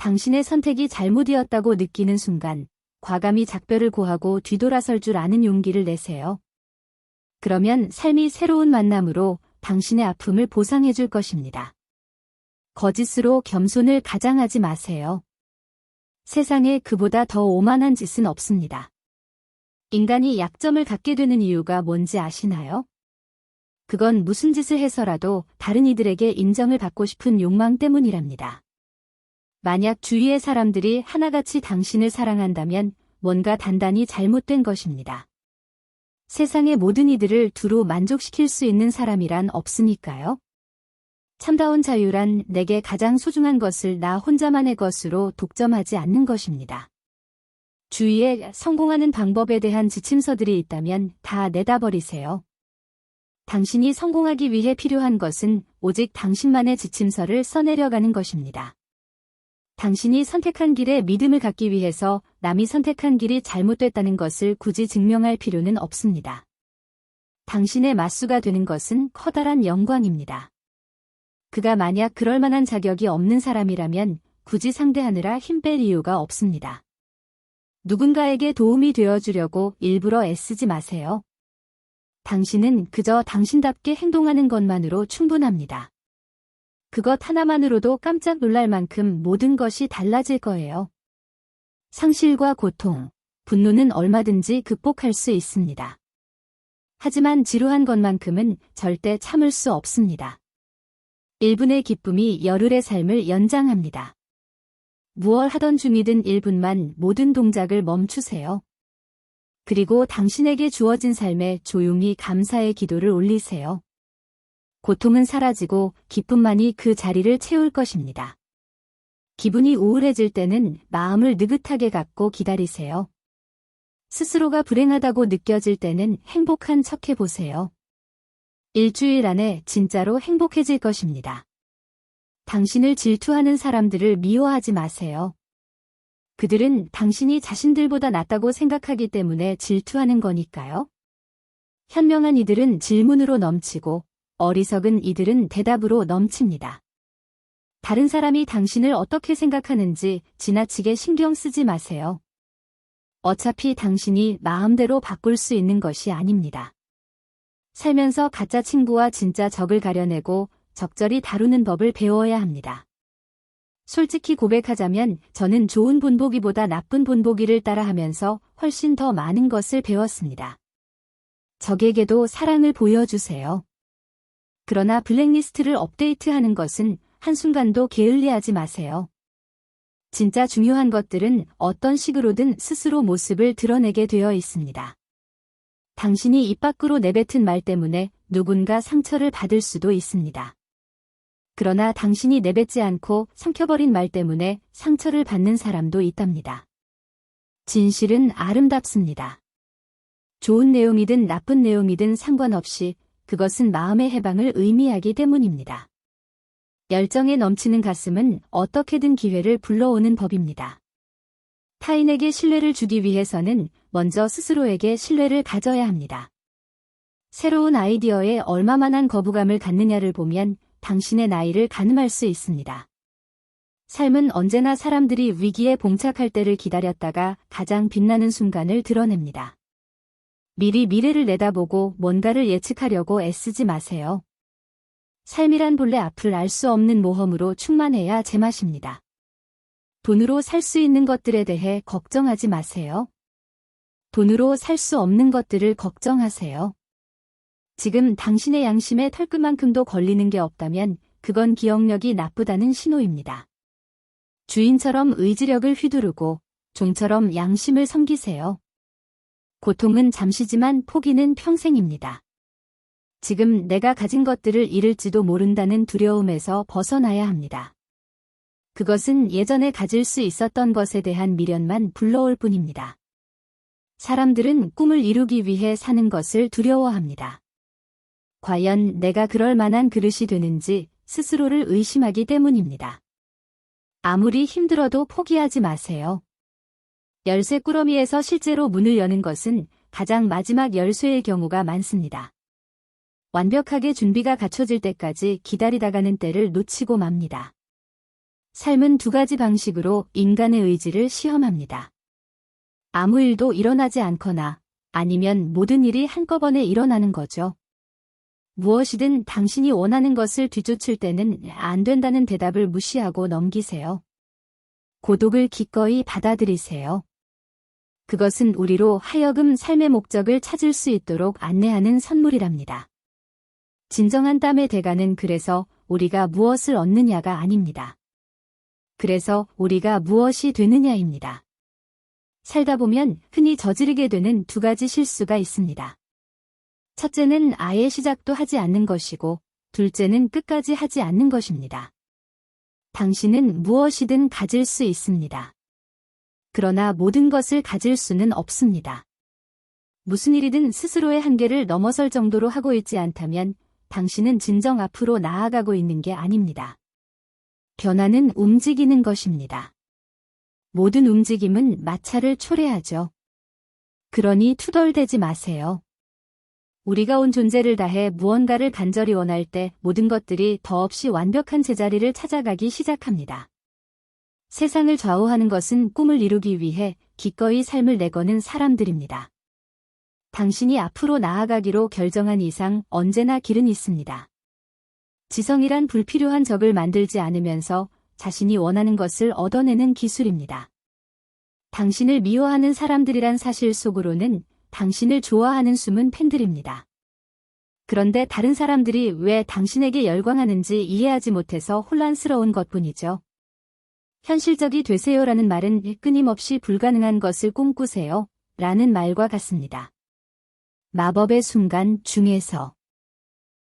당신의 선택이 잘못이었다고 느끼는 순간 과감히 작별을 고하고 뒤돌아설 줄 아는 용기를 내세요. 그러면 삶이 새로운 만남으로 당신의 아픔을 보상해 줄 것입니다. 거짓으로 겸손을 가장하지 마세요. 세상에 그보다 더 오만한 짓은 없습니다. 인간이 약점을 갖게 되는 이유가 뭔지 아시나요? 그건 무슨 짓을 해서라도 다른 이들에게 인정을 받고 싶은 욕망 때문이랍니다. 만약 주위의 사람들이 하나같이 당신을 사랑한다면 뭔가 단단히 잘못된 것입니다. 세상의 모든 이들을 두루 만족시킬 수 있는 사람이란 없으니까요. 참다운 자유란 내게 가장 소중한 것을 나 혼자만의 것으로 독점하지 않는 것입니다. 주위에 성공하는 방법에 대한 지침서들이 있다면 다 내다버리세요. 당신이 성공하기 위해 필요한 것은 오직 당신만의 지침서를 써내려가는 것입니다. 당신이 선택한 길에 믿음을 갖기 위해서 남이 선택한 길이 잘못됐다는 것을 굳이 증명할 필요는 없습니다. 당신의 맞수가 되는 것은 커다란 영광입니다. 그가 만약 그럴 만한 자격이 없는 사람이라면 굳이 상대하느라 힘 뺄 이유가 없습니다. 누군가에게 도움이 되어주려고 일부러 애쓰지 마세요. 당신은 그저 당신답게 행동하는 것만으로 충분합니다. 그것 하나만으로도 깜짝 놀랄 만큼 모든 것이 달라질 거예요. 상실과 고통, 분노는 얼마든지 극복할 수 있습니다. 하지만 지루한 것만큼은 절대 참을 수 없습니다. 1분의 기쁨이 열흘의 삶을 연장합니다. 무얼 하던 중이든 1분만 모든 동작을 멈추세요. 그리고 당신에게 주어진 삶에 조용히 감사의 기도를 올리세요. 고통은 사라지고 기쁨만이 그 자리를 채울 것입니다. 기분이 우울해질 때는 마음을 느긋하게 갖고 기다리세요. 스스로가 불행하다고 느껴질 때는 행복한 척 해보세요. 일주일 안에 진짜로 행복해질 것입니다. 당신을 질투하는 사람들을 미워하지 마세요. 그들은 당신이 자신들보다 낫다고 생각하기 때문에 질투하는 거니까요. 현명한 이들은 질문으로 넘치고 어리석은 이들은 대답으로 넘칩니다. 다른 사람이 당신을 어떻게 생각하는지 지나치게 신경 쓰지 마세요. 어차피 당신이 마음대로 바꿀 수 있는 것이 아닙니다. 살면서 가짜 친구와 진짜 적을 가려내고 적절히 다루는 법을 배워야 합니다. 솔직히 고백하자면 저는 좋은 본보기보다 나쁜 본보기를 따라하면서 훨씬 더 많은 것을 배웠습니다. 적에게도 사랑을 보여주세요. 그러나 블랙리스트를 업데이트하는 것은 한순간도 게을리하지 마세요. 진짜 중요한 것들은 어떤 식으로든 스스로 모습을 드러내게 되어 있습니다. 당신이 입 밖으로 내뱉은 말 때문에 누군가 상처를 받을 수도 있습니다. 그러나 당신이 내뱉지 않고 삼켜버린 말 때문에 상처를 받는 사람도 있답니다. 진실은 아름답습니다. 좋은 내용이든 나쁜 내용이든 상관없이 그것은 마음의 해방을 의미하기 때문입니다. 열정에 넘치는 가슴은 어떻게든 기회를 불러오는 법입니다. 타인에게 신뢰를 주기 위해서는 먼저 스스로에게 신뢰를 가져야 합니다. 새로운 아이디어에 얼마만한 거부감을 갖느냐를 보면 당신의 나이를 가늠할 수 있습니다. 삶은 언제나 사람들이 위기에 봉착할 때를 기다렸다가 가장 빛나는 순간을 드러냅니다. 미리 미래를 내다보고 뭔가를 예측하려고 애쓰지 마세요. 삶이란 본래 앞을 알 수 없는 모험으로 충만해야 제맛입니다. 돈으로 살 수 있는 것들에 대해 걱정하지 마세요. 돈으로 살 수 없는 것들을 걱정하세요. 지금 당신의 양심에 털끝만큼도 걸리는 게 없다면 그건 기억력이 나쁘다는 신호입니다. 주인처럼 의지력을 휘두르고 종처럼 양심을 섬기세요. 고통은 잠시지만 포기는 평생입니다. 지금 내가 가진 것들을 잃을지도 모른다는 두려움에서 벗어나야 합니다. 그것은 예전에 가질 수 있었던 것에 대한 미련만 불러올 뿐입니다. 사람들은 꿈을 이루기 위해 사는 것을 두려워합니다. 과연 내가 그럴 만한 그릇이 되는지 스스로를 의심하기 때문입니다. 아무리 힘들어도 포기하지 마세요. 열쇠 꾸러미에서 실제로 문을 여는 것은 가장 마지막 열쇠의 경우가 많습니다. 완벽하게 준비가 갖춰질 때까지 기다리다가는 때를 놓치고 맙니다. 삶은 두 가지 방식으로 인간의 의지를 시험합니다. 아무 일도 일어나지 않거나 아니면 모든 일이 한꺼번에 일어나는 거죠. 무엇이든 당신이 원하는 것을 뒤쫓을 때는 안 된다는 대답을 무시하고 넘기세요. 고독을 기꺼이 받아들이세요. 그것은 우리로 하여금 삶의 목적을 찾을 수 있도록 안내하는 선물이랍니다. 진정한 땀의 대가는 그래서 우리가 무엇을 얻느냐가 아닙니다. 그래서 우리가 무엇이 되느냐입니다. 살다 보면 흔히 저지르게 되는 두 가지 실수가 있습니다. 첫째는 아예 시작도 하지 않는 것이고, 둘째는 끝까지 하지 않는 것입니다. 당신은 무엇이든 가질 수 있습니다. 그러나 모든 것을 가질 수는 없습니다. 무슨 일이든 스스로의 한계를 넘어설 정도로 하고 있지 않다면 당신은 진정 앞으로 나아가고 있는 게 아닙니다. 변화는 움직이는 것입니다. 모든 움직임은 마찰을 초래하죠. 그러니 투덜대지 마세요. 우리가 온 존재를 다해 무언가를 간절히 원할 때 모든 것들이 더없이 완벽한 제자리를 찾아가기 시작합니다. 세상을 좌우하는 것은 꿈을 이루기 위해 기꺼이 삶을 내거는 사람들입니다. 당신이 앞으로 나아가기로 결정한 이상 언제나 길은 있습니다. 지성이란 불필요한 적을 만들지 않으면서 자신이 원하는 것을 얻어내는 기술입니다. 당신을 미워하는 사람들이란 사실 속으로는 당신을 좋아하는 숨은 팬들입니다. 그런데 다른 사람들이 왜 당신에게 열광하는지 이해하지 못해서 혼란스러운 것뿐이죠. 현실적이 되세요라는 말은 끊임없이 불가능한 것을 꿈꾸세요 라는 말과 같습니다. 마법의 순간 중에서